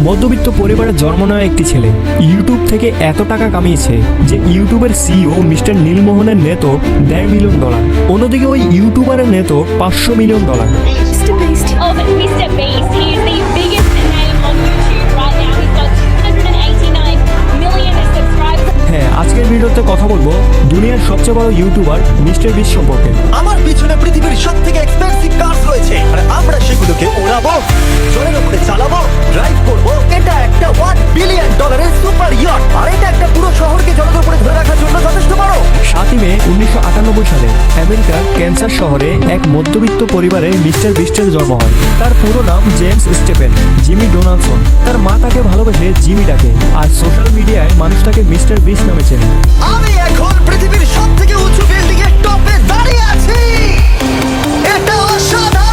মধ্যবিত্ত পরিবারে জন্ম নেওয়া একটি ছেলে ইউটিউব থেকে এত টাকা কামিয়েছে যে ইউটিউবের সিইও মিস্টার নীলমোহনের নেত $1.5 মিলিয়ন। অন্যদিকে ওই ইউটিউবারের নেত $500 million. Of Mr. Beast. He is the biggest name on YouTube right now. He's got 289 million subscribers. হ্যাঁ, আজকের ভিডিওতে কথা বলবো দুনিয়ার সবচেয়ে বড় ইউটিউবার মিস্টার বিস্ট সম্পর্কে। আমার পিছনে পৃথিবীর সবথেকে এক্সপেন্সিভ কার্স রয়েছে আর আমরা সেগুলোকে ওড়াবো, জলের উপরে চালাবো, ড্রাইভ করবো। এটা একটা $1 বিলিয়ন সুপার ইয়ট আর এটা একটা পুরো শহরকে জলের উপরে ধরে রাখার জন্য যথেষ্ট বড়। 7 মে 1998 সালে আমেরিকার ক্যান্সাস শহরে এক মধ্যবিত্ত পরিবারে মিস্টার বিস্টের জন্ম হয়। তার পুরো নাম জেমস স্টেফেন জিমি ডোনাল্ডসন। তার মা তাকে ভালোবেসে জিমি ডাকে, আর সোশ্যাল মিডিয়ায় মানুষ তাকে মিস্টার বিস্ট নামে চেনে। আমি এখন পৃথিবীর সবথেকে উঁচু বিল্ডিং এর টপে দাঁড়িয়ে আছি। এটা অসাধারণ।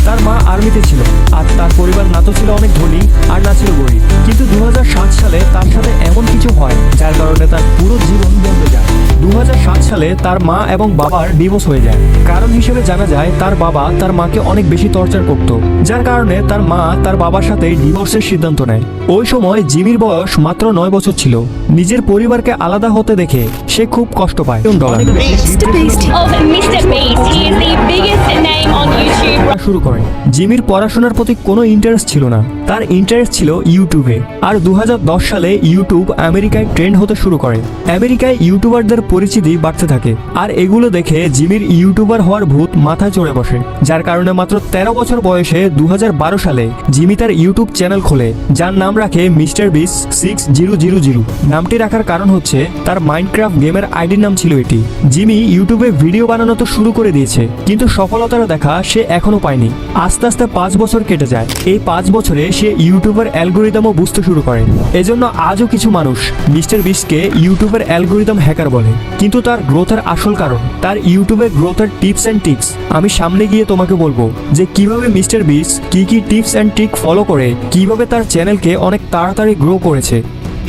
তার মা আর্মিতে ছিল, আর তার পরিবার না তো ছিল অনেক ধনী আর না ছিল গরিব। কিন্তু 2007 সালে তার সাথে এমন কিছু হয় যার কারণে তার পুরো জীবন বদলে যায়। 2007 সালে তার মা এবং বাবার ডিভোর্স হয়ে যায়। কারণ হিসেবে জানা যায় তার বাবা তার মাকে অনেক বেশি টর্চার করত, যার কারণে তার মা তার বাবার সাথে ডিভোর্সের সিদ্ধান্ত নেয়। ওই সময় জিমির বয়স মাত্র 9 বছর ছিল। নিজের পরিবারকে আলাদা হতে দেখে সে খুব কষ্ট পায়। Of Mr. Beast. He is the biggest name on YouTube. শুরু করে। জিমির পড়াশোনার প্রতি কোনো ইন্টারেস্ট ছিল না, তার ইন্টারেস্ট ছিল ইউটিউবে। আর 2010 সালে ইউটিউব আমেরিকায় ট্রেন্ড হতে শুরু করে। আমেরিকায় ইউটিউবারদের পরিচিতি বাড়তে থাকে, আর এগুলো দেখে জিমির ইউটিউবার হওয়ার ভূত মাথায় চড়ে বসে। যার কারণে মাত্র 13 বছর বয়সে 2012 সালে জিমি তার ইউটিউব চ্যানেল খোলে, যার নাম রাখে মিস্টার বিস্ট 6000। নামটি রাখার কারণ হচ্ছে তার মাইনক্রাফট গেমের আইডির নাম ছিল এটি। জিমি ইউটিউবে ভিডিও বানানো তো শুরু করে দিয়েছে, কিন্তু সফলতার দেখা সে এখনো পায়নি। আস্তে আস্তে 5 বছর কেটে যায়। এই 5 বছরে সে ইউটিউবের অ্যালগোরিদমও বুঝতে শুরু করে। এজন্য আজও কিছু মানুষ মিস্টার বিস্টকে ইউটিউবের অ্যালগোরিদম হ্যাকার বলে। কিন্তু তার গ্রোথের আসল কারণ তার ইউটিউবের গ্রোথের টিপস অ্যান্ড ট্রিক্স। আমি সামনে গিয়ে তোমাকে বলবো যে কিভাবে মিস্টার বিস্ট কি টিপস অ্যান্ড ট্রিক ফলো করে কিভাবে তার চ্যানেলকে অনেক তাড়াতাড়ি গ্রো করেছে।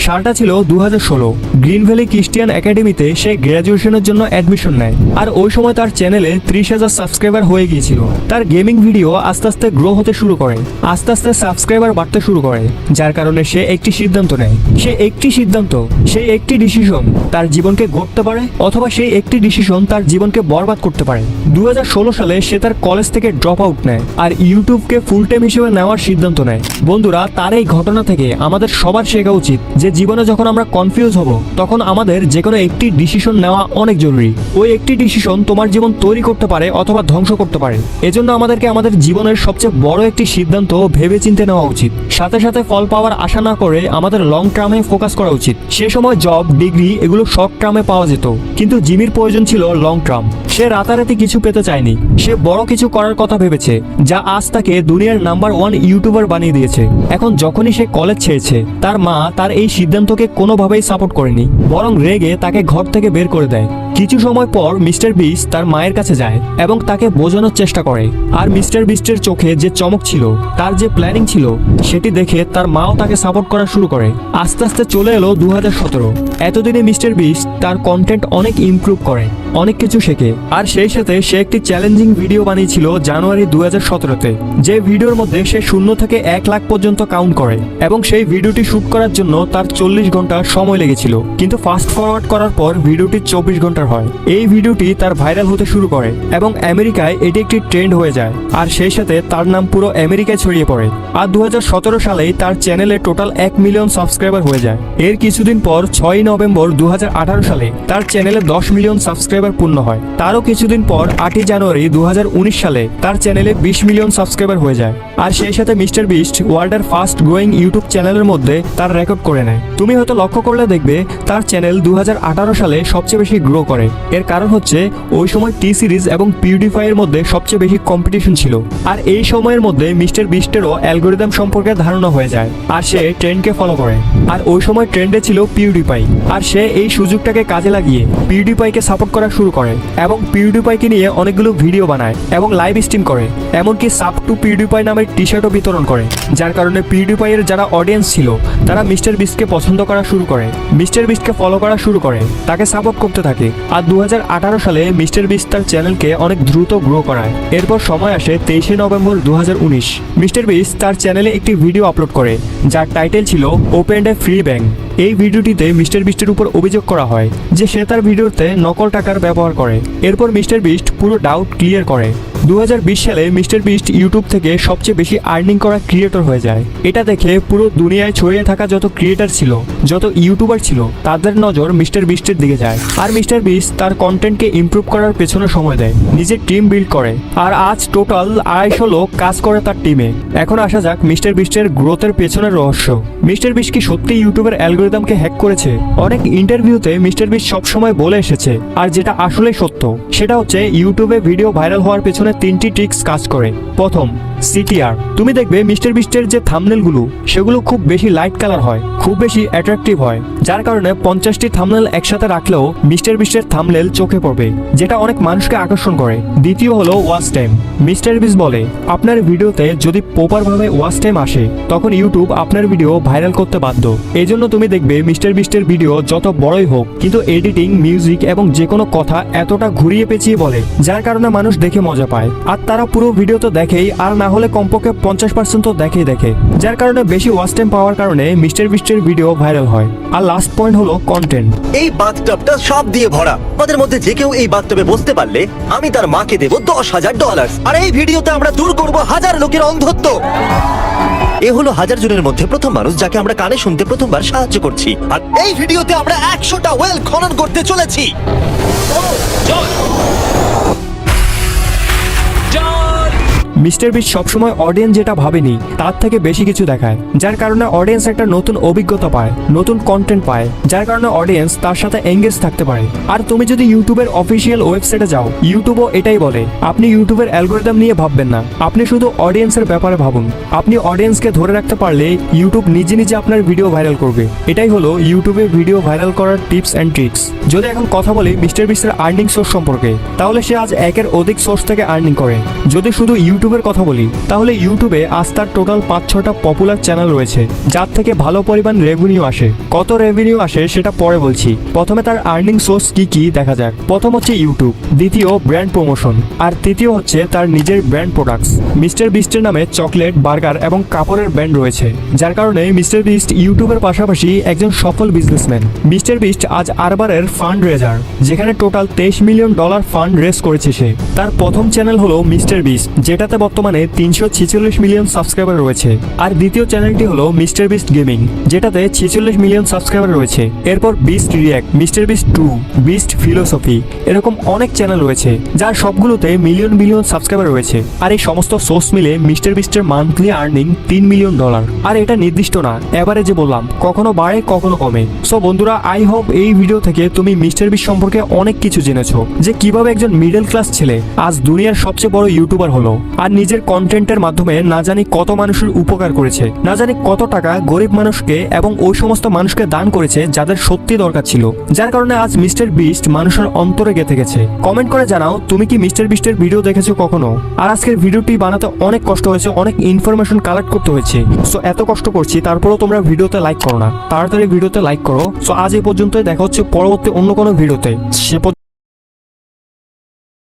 সালটা ছিল 2016। গ্রিন ভ্যালি খ্রিস্টিয়ান একাডেমিতে সে গ্র্যাজুয়েশনের জন্য অ্যাডমিশন নেয়, আর ওই সময় তার চ্যানেলে 30,000 সাবস্ক্রাইবার হয়ে গিয়েছিল। তার গেমিং ভিডিও আস্তে আস্তে গ্রো হতে শুরু করে, আস্তে আস্তে সাবস্ক্রাইবার বাড়তে শুরু করে, যার কারণে সে একটি সিদ্ধান্ত নেয়। সেই একটি ডিসিশন তার জীবনকে গড়তে পারে, অথবা সেই একটি ডিসিশন তার জীবনকে বরবাদ করতে পারে। 2016 সালে সে তার কলেজ থেকে ড্রপ আউট নেয় আর ইউটিউবকে ফুল টাইম হিসেবে নেওয়ার সিদ্ধান্ত নেয়। বন্ধুরা, তার এই ঘটনা থেকে আমাদের সবার শেখা উচিত যে জীবনে যখন আমরা কনফিউজ হব তখন আমাদের যে কোনো একটি ডিসিশন নেওয়া অনেক জরুরি। ওই একটি ডিসিশন তোমার জীবন তৈরি করতে পারে অথবা ধ্বংস করতে পারে। এজন্য আমাদেরকে আমাদের জীবনের সবচেয়ে বড় একটি সিদ্ধান্ত ভেবে চিন্তে নেওয়া উচিত। সাথে সাথে ফল পাওয়ার আশা না করে আমাদের লং টার্মে ফোকাস করা উচিত। সে সময় জব, ডিগ্রি এগুলো শর্ট টার্মে পাওয়া যেত, কিন্তু জিমির প্রয়োজন ছিল লং টার্ম। সে রাতারাতি কিছু পেতে চায়নি, সে বড় কিছু করার কথা ভেবেছে, যা আজ তাকে দুনিয়ার নাম্বার 1 ইউটিউবার বানিয়ে দিয়েছে। এখন যখনই সে কলেজ ছেড়েছে, তার মা তার এই সিদ্ধান্তকে কোনোভাবেই সাপোর্ট করেনি, বরং রেগে তাকে ঘর থেকে বের করে দেয়। কিছু সময় পর মিস্টার বিস্ট তার মায়ের কাছে যায় এবং তাকে বোঝানোর চেষ্টা করে। আর মিস্টার বিস্টের চোখে যে চমক ছিল, তার যে প্ল্যানিং ছিল, সেটি দেখে তার মাও তাকে সাপোর্ট করা শুরু করে। আস্তে আস্তে চলে এলো 2017। এতদিনে মিস্টার বিস্ট তার কন্টেন্ট অনেক ইমপ্রুভ করে, অনেক কিছু শেখে। আর সেই সাথে সে একটি চ্যালেঞ্জিং ভিডিও বানিয়েছিল জানুয়ারি 2017-তে, যে ভিডিওর মধ্যে সে 0 থেকে 1 লাখ পর্যন্ত কাউন্ট করে, এবং সেই ভিডিওটি শুট করার জন্য তার 40 ঘন্টা সময় লেগেছিল। কিন্তু ফাস্ট ফরওয়ার্ড করার পর ভিডিওটি 24 ঘন্টার হয়। এই ভিডিওটি তার ভাইরাল হতে শুরু করে এবং আমেরিকায় এটি একটি ট্রেন্ড হয়ে যায়, আর সেই সাথে তার নাম পুরো আমেরিকায় ছড়িয়ে পড়ে। আর 2017 সালেই তার চ্যানেলে টোটাল 1 মিলিয়ন সাবস্ক্রাইবার হয়ে যায়। এর কিছুদিন পর 6 নভেম্বর 2018 সালে তার চ্যানেলে 10 মিলিয়ন সাবস্ক্রাইবার পূর্ণ হয়। তারও কিছুদিন পর 8 জানুয়ারি 2019 সালে তার চ্যানেলে 20 মিলিয়ন সাবস্ক্রাইবার হয়ে যায়। আর সেই সাথে মিস্টার বিস্ট ওয়ার্ল্ডের ফাস্ট গ্রোয়িং ইউটিউব চ্যানেলের মধ্যে তার রেকর্ড করে নেয়। তুমি হয়তো লক্ষ্য করলে দেখবে তার চ্যানেল 2018 সালে সবচেয়ে বেশি গ্রো করে। এর কারণ হচ্ছে ওই সময় টি সিরিজ এবং পিউডিফাই এর মধ্যে সবচেয়ে বেশি কম্পিটিশন ছিল। আর এই সময়ের মধ্যে মিস্টার বিস্টেরও অ্যালগোরিদম সম্পর্কে ধারণা হয়ে যায়, আর সে ট্রেন্ডকে ফলো করে। আর ওই সময় ট্রেন্ডে ছিল পিউডিফাই, আর সে এই সুযোগটাকে কাজে লাগিয়ে পিউডিফাইকে সাপোর্ট করা শুরু করে এবং পিউডিপাইকে নিয়ে অনেকগুলো ভিডিও বানায় এবং লাইভ স্ট্রিম করে, এমনকি সাব টু পিউডিপাই নামের টি শার্টও বিতরণ করে, যার কারণে পিউডিপাইয়ের যারা অডিয়েন্স ছিল তারা মিস্টার বিস্টকে পছন্দ করা শুরু করে, মিস্টার বিস্টকে ফলো করা শুরু করে, তাকে সাপোর্ট করতে থাকে। আর 2018 সালে মিস্টার বিস্ট তার চ্যানেলকে অনেক দ্রুত গ্রো করায়। এরপর সময় আসে 23শে নভেম্বর 2019। মিস্টার বিস্ট তার চ্যানেলে একটি ভিডিও আপলোড করে যার টাইটেল ছিল ওপেন্ড এ ফ্রি ব্যাংক। এই ভিডিওটিতে মিস্টার বিস্টের উপর অভিযোগ করা হয় যে সে তার ভিডিওতে নকল টাকার ব্যবহার করে। এরপর মিস্টার বিস্ট পুরো ডাউট ক্লিয়ার করে। 2020 সালে মিস্টার বিস্ট ইউটিউব থেকে সবচেয়ে বেশি আর্নিং করা ক্রিয়েটর হয়ে যায়। এটা দেখে পুরো দুনিয়ায় ছড়িয়ে থাকা যত ক্রিয়েটর ছিল, যত ইউটিউবার ছিল, তাদের নজর মিস্টার বিস্টের দিকে যায়। আর মিস্টার বিস্ট তার কন্টেন্টকে ইমপ্রুভ করার পেছনে সময় দেয়, নিজের টিম বিল্ড করে। আর আজ টোটাল 250 লোক কাজ করে তার টিমে। এখন আসা যাক মিস্টার বিস্টের গ্রোথের পেছনের রহস্য। মিস্টার বিস্ট কি সত্যি ইউটিউবের অ্যালগরিদমকে হ্যাক করেছে? অনেক ইন্টারভিউতে মিস্টার বিস্ট সবসময় বলে এসেছে, আর যেটা আসলে সত্য সেটা হচ্ছে ইউটিউবে ভিডিও ভাইরাল হওয়ার পেছনে 3টি ট্রিক্স কাজ করে। প্রথম, সিটিআর। তুমি দেখবে মিস্টার বিস্টের যে থাম্বনেলগুলো সেগুলো খুব বেশি লাইট কালার হয়, খুব বেশি অ্যাট্রাকটিভ হয়, যার কারণে 50টি থাম্বনেল একসাথে রাখলেও মিস্টার বিস্টের থাম্বনেল চোখে পড়বে, যেটা অনেক মানুষকে আকর্ষণ করে। দ্বিতীয় হলো ওয়াচ টাইম। মিস্টার বিস্ট বলে আপনার ভিডিওতে যদি প্রপারভাবে ওয়াচ টাইম আসে তখন ইউটিউব আপনার ভিডিও ভাইরাল করতে বাধ্য। এই জন্য তুমি দেখবে মিস্টার বিস্টের ভিডিও যত বড়ই হোক কিন্তু এডিটিং, মিউজিক এবং যে কোনো কথা এতটা ঘুরিয়ে পেঁচিয়ে বলে, যার কারণে মানুষ দেখে মজা পায়। আর তারা পুরো ভিডিও তো দেখেই, আর না হলে কমপক্ষে 50% তো দেখে, যার কারণে বেশি ওয়াচ টাইম পাওয়ার কারণে মিস্টার বিস্টের ভিডিও ভাইরাল হয়। আর লাস্ট পয়েন্ট হলো কন্টেন্ট। এই বাথটবটা সব দিয়ে ভরা। আমাদের মধ্যে যে কেউ এই বাথটবে বসতে পারলে আমি তার মাকে দেব $10,000। আর এই ভিডিওতে আমরা দূর করব হাজার লোকের অন্ধত্ব। এ হলো 1000 জনের মধ্যে প্রথম মানুষ যাকে আমরা কানে শুনতে প্রথমবার সাহায্য করছি। আর এই ভিডিওতে আমরা 100টা ওয়েল খনন করতে চলেছি। মিস্টার বিস্ট সবসময় অডিয়েন্স যেটা ভাবেনি তার থেকে বেশি কিছু দেখায়, যার কারণে অডিয়েন্স একটা নতুন অভিজ্ঞতা পায়, নতুন কন্টেন্ট পায়, যার কারণে অডিয়েন্স তার সাথে এঙ্গেজ থাকতে পারে। আর তুমি যদি ইউটিউবের অফিসিয়াল ওয়েবসাইটে যাও, ইউটিউবও এটাই বলে আপনি ইউটিউবের অ্যালগরিদম নিয়ে ভাববেন না, আপনি শুধু অডিয়েন্সের ব্যাপারে ভাবুন। আপনি অডিয়েন্সকে ধরে রাখতে পারলে ইউটিউব নিজে নিজে আপনার ভিডিও ভাইরাল করবে। এটাই হলো ইউটিউবে ভিডিও ভাইরাল করার টিপস অ্যান্ড ট্রিক্স। যদি এখন কথা বলি মিস্টার বিস্টের আর্নিং সোর্স সম্পর্কে, তাহলে সে আজ 1-এর অধিক সোর্স থেকে আর্নিং করে। যদি শুধু ইউটিউবের কথা বলি তাহলে ইউটিউবে আজ তার টোটাল 5-6টা পপুলার চ্যানেল রয়েছে যার থেকে ভালো পরিমাণ রেভিনিউ আসে। কত রেভিনিউ আসে সেটা পরে বলছি, প্রথমে তার আর্নিং সোর্স কি দেখা যাক। প্রথম হচ্ছে ইউটিউব, দ্বিতীয় ব্র্যান্ড প্রমোশন, আর তৃতীয় হচ্ছে তার নিজের ব্র্যান্ড প্রোডাক্টস। মিস্টার বিস্টের নামে চকলেট, বার্গার এবং কাপড়ের ব্র্যান্ড রয়েছে, যার কারণে মিস্টার বিস্ট ইউটিউবের পাশাপাশি একজন সফল বিজনেসম্যান। মিস্টার বিস্ট আজ আরবারের ফান্ড রেজার, যেখানে টোটাল $23 মিলিয়ন ফান্ড রেজ করেছে সে। তার প্রথম চ্যানেল হলো মিস্টার বিস্ট, যেটাতে বর্তমানে 346 মিলিয়ন সাবস্ক্রাইবার রয়েছে। আর দ্বিতীয় চ্যানেলটি হলো মিস্টার বিস্ট গেমিং, যেটাতে 46 মিলিয়ন সাবস্ক্রাইবার রয়েছে। এরপর beast react, mister beast 2, beast philosophy, এরকম অনেক চ্যানেল রয়েছে যার সবগুলোতে মিলিয়ন সাবস্ক্রাইবার রয়েছে। আর এই সমস্ত সোর্স মিলে মিস্টার বিস্টের মান্থলি আর্নিং $3 মিলিয়ন। আর এটা নির্দিষ্ট না, এভারেজে বললাম, কখনো বাড়ে কখনো কমে। সো বন্ধুরা, আই হোপ এই ভিডিও থেকে তুমি মিস্টার বিস্ট সম্পর্কে অনেক কিছু জেনেছো, যে কিভাবে একজন মিডল ক্লাস ছেলে আজ দুনিয়ার সবচেয়ে বড় ইউটিউবার হলো, আর নিজের কন্টেন্টের মাধ্যমে না জানি কত মানুষের উপকার করেছে, না জানি কত টাকা গরিব মানুষকে এবং ওই সমস্ত মানুষকে দান করেছে যাদের সত্যি দরকার ছিল, যার কারণে আজ মিস্টার বিস্ট মানুষের অন্তরে গেঁথে গেছে। কমেন্ট করে জানাও তুমি কি মিস্টার বিস্টের ভিডিও দেখেছো কখনো। আর আজকের ভিডিওটি বানাতে অনেক কষ্ট হয়েছে, অনেক ইনফরমেশন কালেক্ট করতে হয়েছে। সো এত কষ্ট করছি, তারপরেও তোমরা ভিডিওতে লাইক করো না, তাড়াতাড়ি ভিডিওতে লাইক করো। সো আজ এই পর্যন্তই, দেখা হচ্ছে পরবর্তী অন্য কোনো ভিডিওতে। সে